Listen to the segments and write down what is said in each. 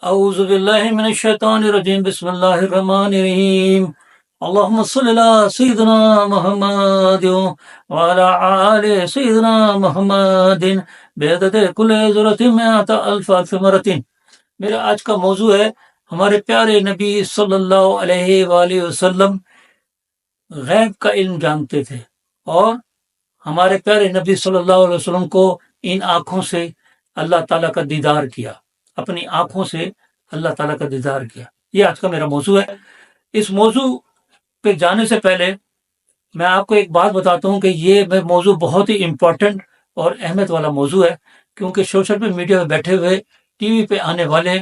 اعوذ باللہ من الشیطان الرجیم بسم اللہ الرحمن الرحیم اللہم صلی علی سیدنا محمد وعلی آل سیدنا محمد بعدد کل ذرۃ مئات الف الف مرۃ۔ میرا آج کا موضوع ہے ہمارے پیارے نبی صلی اللہ علیہ وآلہ وسلم غیب کا علم جانتے تھے، اور ہمارے پیارے نبی صلی اللہ علیہ وسلم کو ان آنکھوں سے اللہ تعالیٰ کا دیدار کیا، اپنی آنکھوں سے اللہ تعالیٰ کا دیدار کیا۔ یہ آج کا میرا موضوع ہے۔ اس موضوع پہ جانے سے پہلے میں آپ کو ایک بات بتاتا ہوں کہ یہ موضوع بہت ہی امپورٹنٹ اور اہمیت والا موضوع ہے، کیونکہ سوشل میڈیا پہ بیٹھے ہوئے، ٹی وی پہ آنے والے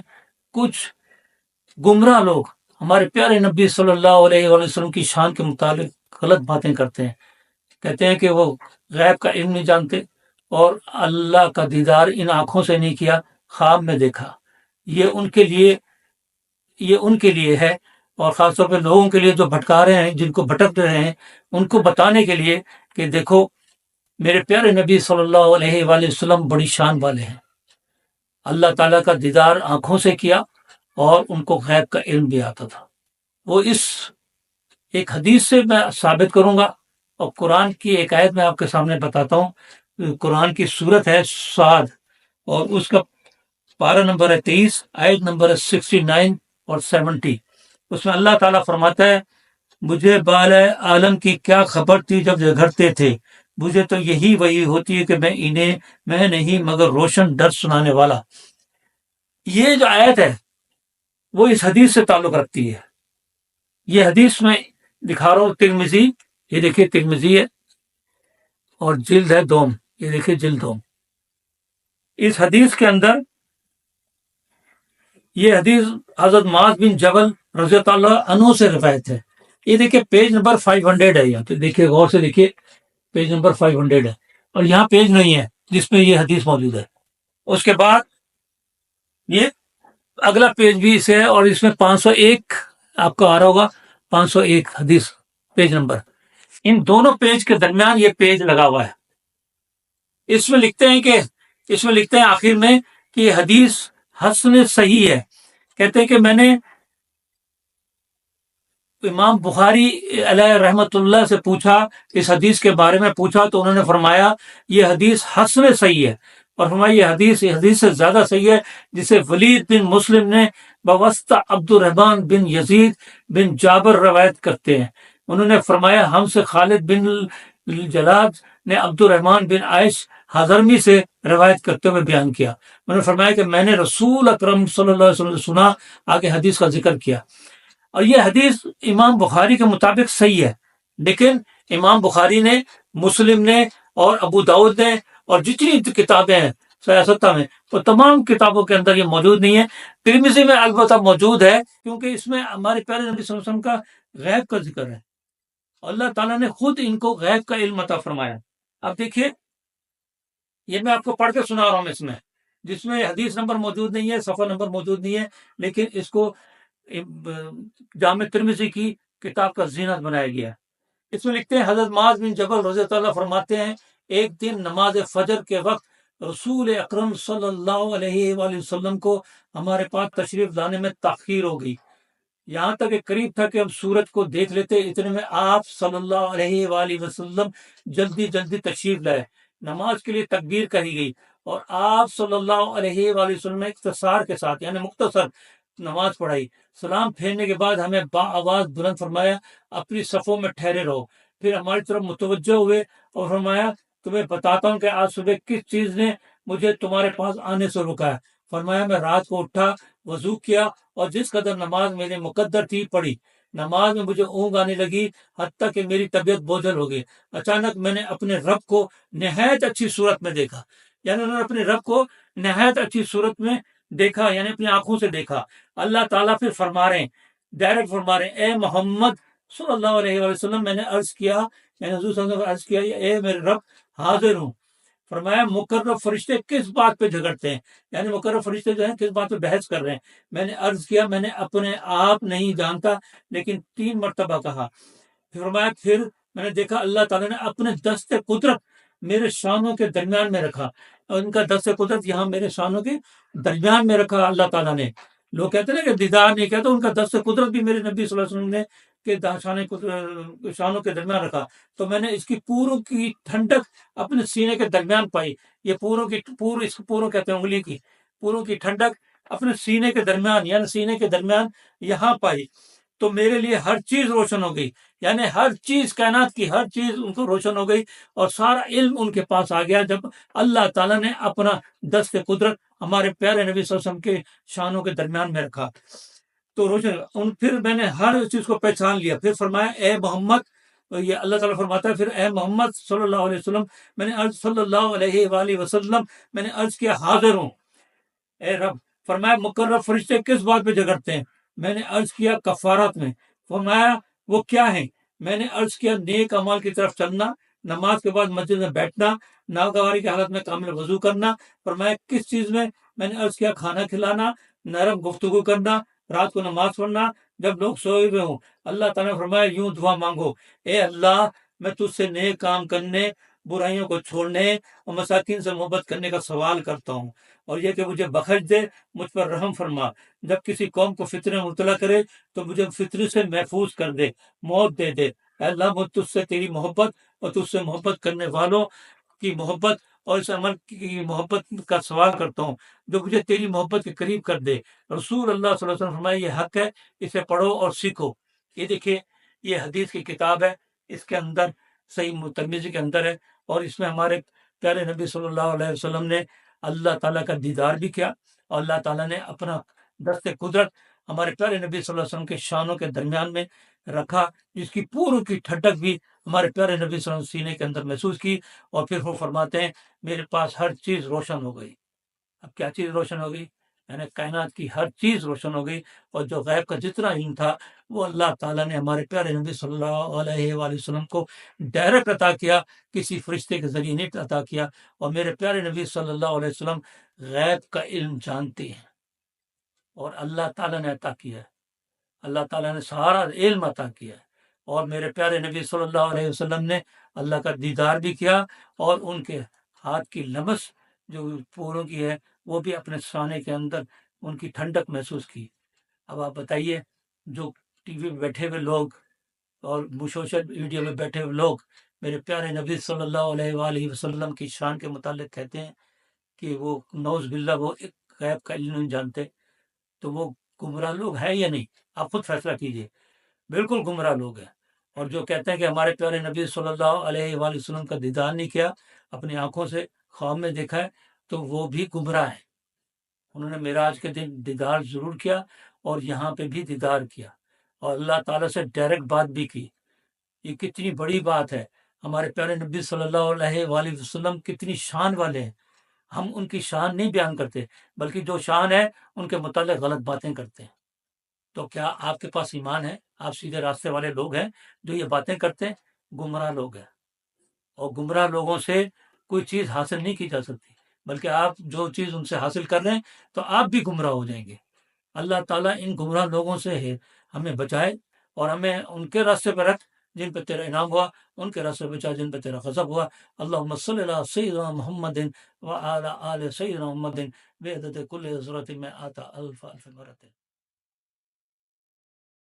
کچھ گمراہ لوگ ہمارے پیارے نبی صلی اللہ علیہ وسلم کی شان کے متعلق غلط باتیں کرتے ہیں، کہتے ہیں کہ وہ غیب کا علم نہیں جانتے اور اللہ کا دیدار ان آنکھوں سے نہیں کیا، خواب میں دیکھا۔ یہ ان کے لیے ہے، اور خاص طور پہ لوگوں کے لیے جو بھٹکا رہے ہیں، جن کو بھٹک رہے ہیں، ان کو بتانے کے لیے کہ دیکھو میرے پیارے نبی صلی اللہ علیہ وآلہ وسلم بڑی شان والے ہیں، اللہ تعالیٰ کا دیدار آنکھوں سے کیا اور ان کو غیب کا علم بھی آتا تھا۔ وہ اس ایک حدیث سے میں ثابت کروں گا، اور قرآن کی ایک آیت میں آپ کے سامنے بتاتا ہوں۔ قرآن کی سورت ہے صاد، اور اس کا پارہ نمبر ہے 23، آیت نمبر ہے 69 اور 70۔ اس میں اللہ تعالیٰ فرماتا ہے، مجھے بالِ عالم کی کیا خبر تھی جب جھگڑتے تھے، مجھے تو یہی وحی ہوتی ہے کہ میں نہیں مگر روشن درس سنانے والا۔ یہ جو آیت ہے وہ اس حدیث سے تعلق رکھتی ہے۔ یہ حدیث میں دکھا رہا ہوں، ترمذی، یہ دیکھیے ترمذی ہے، اور جلد ہے دوم، یہ دیکھیے جلد دوم۔ اس حدیث کے اندر یہ حدیث حضرت معاذ بن جبل رضی اللہ عنہ سے روایت ہے۔ یہ دیکھیے پیج نمبر 500 ہے، یہاں پہ دیکھیے، غور سے دیکھیے، پیج نمبر 500 ہے، اور یہاں پیج نہیں ہے جس میں یہ حدیث موجود ہے۔ اس کے بعد یہ اگلا پیج بھی اسے ہے، اور اس میں 501 آپ کو آ رہا ہوگا، 501 حدیث پیج نمبر۔ ان دونوں پیج کے درمیان یہ پیج لگا ہوا ہے۔ اس میں لکھتے ہیں آخر میں کہ یہ حدیث حسن صحیح ہے۔ کہتے ہیں کہ میں نے امام بخاری علیہ رحمۃ اللہ سے پوچھا، اس حدیث کے بارے میں پوچھا، تو انہوں نے فرمایا یہ حدیث حسن صحیح ہے، اور فرمایا یہ حدیث سے زیادہ صحیح ہے، جسے ولید بن مسلم نے بواسطہ عبد الرحمن بن یزید بن جابر روایت کرتے ہیں۔ انہوں نے فرمایا ہم سے خالد بن جلاد نے عبد الرحمن بن عائش حضرمی سے روایت کرتے ہوئے بیان کیا۔ انہوں نے فرمایا کہ میں نے رسول اکرم صلی اللہ علیہ وسلم سے سنا، آگے حدیث کا ذکر کیا۔ اور یہ حدیث امام بخاری کے مطابق صحیح ہے، لیکن امام بخاری نے، مسلم نے، اور ابو داؤد نے، اور جتنی کتابیں ہیں سیاستہ میں، وہ تمام کتابوں کے اندر یہ موجود نہیں ہے۔ ترمذی میں البتہ موجود ہے، کیونکہ اس میں ہمارے پیارے نبی صلی اللہ علیہ وسلم کا غیب کا ذکر ہے، اللہ تعالیٰ نے خود ان کو غیب کا علم عطا فرمایا۔ اب دیکھیے، یہ میں آپ کو پڑھ کے سنا رہا ہوں، اس میں جس میں حدیث نمبر موجود نہیں ہے، صفحہ نمبر موجود نہیں ہے، لیکن اس کو جامع ترمذی کی کتاب کا زینت بنایا گیا ہے۔ اس میں لکھتے ہیں، حضرت معاذ بن جبل رضی اللہ عنہ فرماتے ہیں، ایک دن نماز فجر کے وقت رسول اکرم صلی اللہ علیہ وآلہ وسلم کو ہمارے پاس تشریف لانے میں تاخیر ہو گئی، یہاں تک کہ قریب تھا کہ ہم سورج کو دیکھ لیتے، اتنے میں آپ صلی اللہ علیہ وآلہ وسلم جلدی تشریف لائے، نماز کے لیے تکبیر کہی گئی، اور آپ صلی اللہ علیہ وآلہ وسلم نے اختصار کے ساتھ، یعنی مختصر نماز پڑھائی۔ سلام پھیرنے کے بعد ہمیں با آواز بلند فرمایا، اپنی صفوں میں ٹھہرے رہو۔ پھر ہماری طرف متوجہ ہوئے اور فرمایا، تمہیں بتاتا ہوں کہ آج صبح کس چیز نے مجھے تمہارے پاس آنے سے روکا ہے۔ فرمایا، میں رات کو اٹھا، وضو کیا، اور جس قدر نماز میرے مقدر تھی پڑھی۔ نماز میں مجھے اونگ آنے لگی، حتیٰ کہ میری طبیعت بوجھل ہو گئی۔ اچانک میں نے اپنے رب کو نہایت اچھی صورت میں دیکھا، یعنی انہوں نے اپنے رب کو نہایت اچھی صورت میں دیکھا، یعنی اپنی آنکھوں سے دیکھا۔ اللہ تعالیٰ پھر فرما رہے ہیں، ڈائریکٹ فرما رہے ہیں، اے محمد صلی اللہ علیہ وسلم، میں نے عرض کیا، یعنی حضور صلی اللہ علیہ وسلم نے عرض کیا، اے میرے رب، حاضر ہوں۔ فرمایا، مقرب فرشتے کس بات پہ جھگڑتے ہیں، یعنی مقرب فرشتے جو ہیں کس بات پہ بحث کر رہے ہیں۔ میں نے عرض کیا، میں نے اپنے آپ نہیں جانتا، لیکن 3 مرتبہ کہا۔ فرمایا، پھر میں نے دیکھا اللہ تعالیٰ نے اپنے دست قدرت میرے شانوں کے درمیان میں رکھا، اور ان کا دست قدرت یہاں میرے شانوں کے درمیان میں رکھا اللہ تعالیٰ نے۔ لوگ کہتے ہیں نا کہ دیدار نہیں کہتے، ان کا دست قدرت بھی میرے نبی صلی اللہ علیہ وسلم نے کہ شانوں کے درمیان رکھا، تو میں نے اس کی پوروں کی ٹھنڈک اپنے سینے کے درمیان پائی. یہ اس کو پوروں کہتے ہیں، انگلی کی پوروں کی ٹھنڈک اپنے سینے کے درمیان، یعنی سینے کے درمیان یہاں پائی. تو میرے لیے ہر چیز روشن ہو گئی، یعنی ہر چیز کائنات کی ہر چیز ان کو روشن ہو گئی، اور سارا علم ان کے پاس آ گیا جب اللہ تعالیٰ نے اپنا دست قدرت ہمارے پیارے نبی صلی اللہ علیہ وسلم کے شانوں کے درمیان میں رکھا. تو روشن پھر میں نے ہر چیز کو پہچان لیا. پھر فرمایا اے محمد، یہ اللہ تعالیٰ فرماتا ہے پھر اے محمد صلی اللہ علیہ وسلم، میں نے عرض صلی اللہ علیہ وآلہ وسلم، میں نے عرض کیا حاضر ہوں اے رب. فرمایا مقرر فرشتے کس بات پہ جگڑتے ہیں؟ میں نے عرض کیا کفارات میں. فرمایا وہ کیا ہیں؟ میں نے عرض کیا نیک اعمال کی طرف چلنا، نماز کے بعد مسجد میں بیٹھنا، ناگواری کی حالت میں کامل وضو کرنا. فرمایا کس چیز میں نے عرض کیا کھانا کھلانا، نرم گفتگو کرنا، رات کو نماز پڑھنا جب لوگ سوئے ہوئے ہوں. اللہ تعالیٰ نے فرمایا یوں دعا مانگو، اے اللہ میں تجھ سے نیک کام کرنے، برائیوں کو چھوڑنے اور مساکین سے محبت کرنے کا سوال کرتا ہوں، اور یہ کہ مجھے بخش دے، مجھ پر رحم فرما. جب کسی قوم کو فتنے میں مبتلا کرے تو مجھے فطری سے محفوظ کر دے، موت دے دے. اے اللہ مجھ تجھ سے تیری محبت اور تجھ سے محبت کرنے والوں کی محبت اور اس عمل کی محبت کا سوال کرتا ہوں جو مجھے تیری محبت کے قریب کر دے. رسول اللہ صلی اللہ علیہ وسلم فرمایا یہ حق ہے، اسے پڑھو اور سیکھو. یہ دیکھیے یہ حدیث کی کتاب ہے، اس کے اندر صحیح ترمذی کے اندر ہے، اور اس میں ہمارے پیارے نبی صلی اللہ علیہ وسلم نے اللہ تعالیٰ کا دیدار بھی کیا، اور اللہ تعالیٰ نے اپنا دست قدرت ہمارے پیارے نبی صلی اللہ علیہ وسلم کے شانوں کے درمیان میں رکھا، جس کی پوروں کی ٹھنڈک بھی ہمارے پیارے نبی صلی اللہ علیہ وسلم سینے کے اندر محسوس کی. اور پھر وہ فرماتے ہیں میرے پاس ہر چیز روشن ہو گئی. اب کیا چیز روشن ہو گئی؟ یعنی کائنات کی ہر چیز روشن ہو گئی، اور جو غیب کا جتنا علم تھا وہ اللہ تعالیٰ نے ہمارے پیارے نبی صلی اللہ علیہ وآلہ وسلم کو ڈائریکٹ عطا کیا، کسی فرشتے کے ذریعے نہیں عطا کیا. اور میرے پیارے نبی صلی اللہ علیہ وسلم غیب کا علم جانتے ہیں، اور اللہ تعالیٰ نے عطا کیا ہے، اللہ تعالیٰ نے سارا علم عطا کیا ہے. اور میرے پیارے نبی صلی اللہ علیہ وسلم نے اللہ کا دیدار بھی کیا، اور ان کے ہاتھ کی لمس جو پوروں کی ہے وہ بھی اپنے سانے کے اندر ان کی ٹھنڈک محسوس کی. اب آپ بتائیے جو ٹی وی پہ بیٹھے ہوئے لوگ اور سوشل میڈیا میں بیٹھے ہوئے لوگ میرے پیارے نبی صلی اللہ علیہ وآلہ وسلم کی شان کے متعلق کہتے ہیں کہ وہ نعوذ باللہ وہ ایک غیب کا علم نہیں جانتے، تو وہ گمراہ لوگ ہیں یا نہیں؟ آپ خود فیصلہ کیجیے. بالکل گمراہ لوگ ہیں. اور جو کہتے ہیں کہ ہمارے پیارے نبی صلی اللہ علیہ وآلہ وسلم کا دیدار نہیں کیا، اپنی آنکھوں سے خواب میں دیکھا ہے، تو وہ بھی گمراہ ہیں. انہوں نے معراج کے دن دیدار ضرور کیا، اور یہاں پہ بھی دیدار کیا، اور اللہ تعالیٰ سے ڈائریکٹ بات بھی کی. یہ کتنی بڑی بات ہے. ہمارے پیارے نبی صلی اللہ علیہ وآلہ وسلم کتنی شان والے ہیں. ہم ان کی شان نہیں بیان کرتے، بلکہ جو شان ہے ان کے متعلق غلط باتیں کرتے ہیں. تو کیا آپ کے پاس ایمان ہے؟ آپ سیدھے راستے والے لوگ ہیں جو یہ باتیں کرتے ہیں؟ گمراہ لوگ ہیں. اور گمراہ لوگوں سے کوئی چیز حاصل نہیں کی جا سکتی، بلکہ آپ جو چیز ان سے حاصل کر رہے ہیں تو آپ بھی گمراہ ہو جائیں گے. اللہ تعالیٰ ان گمراہ لوگوں سے ہمیں بچائے، اور ہمیں ان کے راستے پہ رکھ جن پہ تیرا انعام ہوا، ان کے راستے پہ بچا جن پہ تیرا غضب ہوا. اللہم صلی علی سیدنا محمد وعلی آل سیدنا محمد بعدد کل ذرۃ میں آتا الف الف مرۃ.